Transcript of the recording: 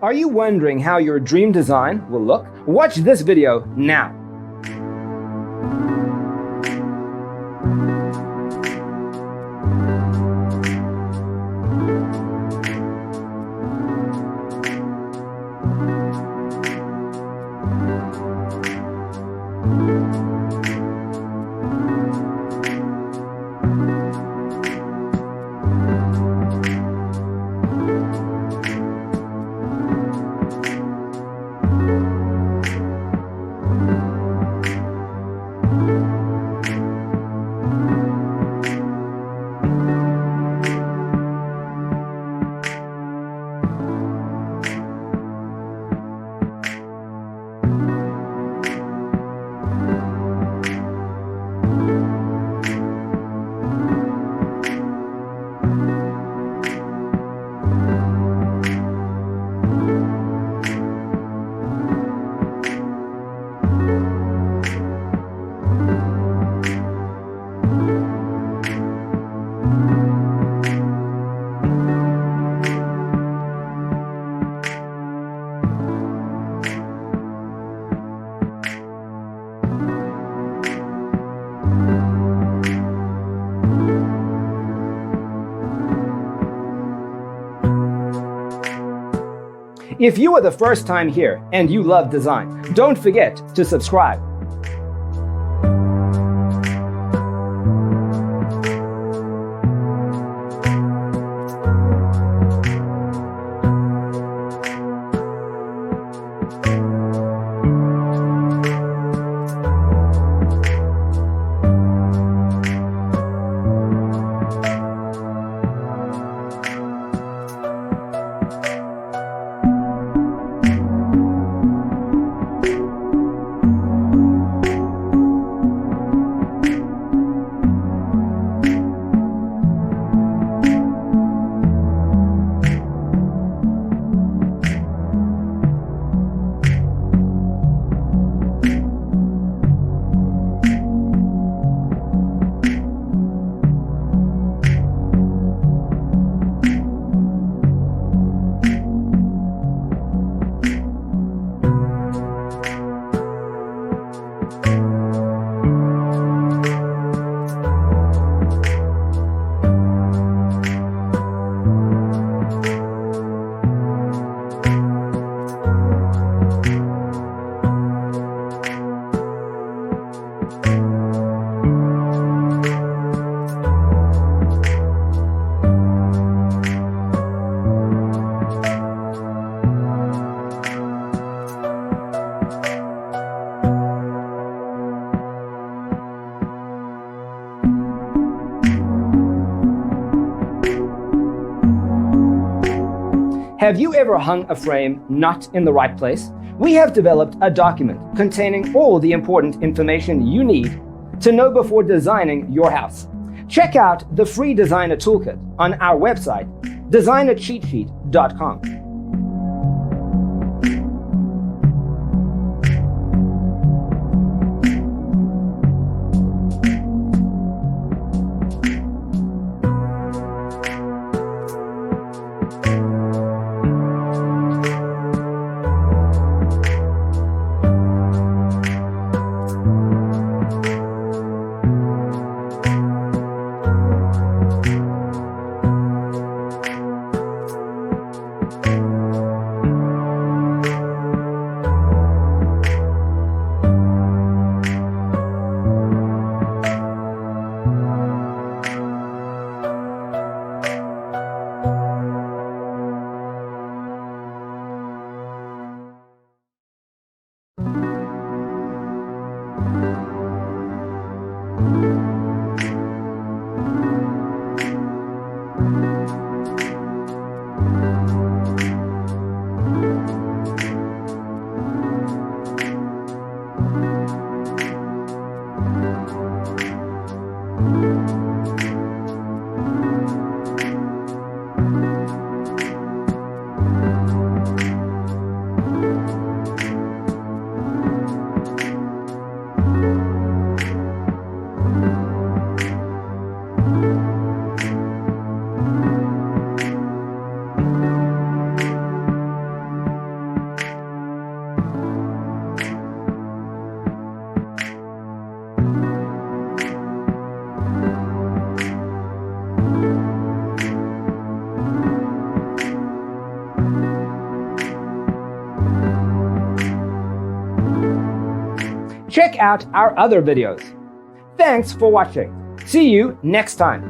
Are you wondering how your dream design will look? Watch this video now. If you are the first time here and you love design, don't forget to subscribe. Have you ever hung a frame not in the right place? We have developed a document containing all the important information you need to know before designing your house. Check out the free designer toolkit on our website, designercheatsheet.com. check out our other videos. Thanks for watching. See you next time.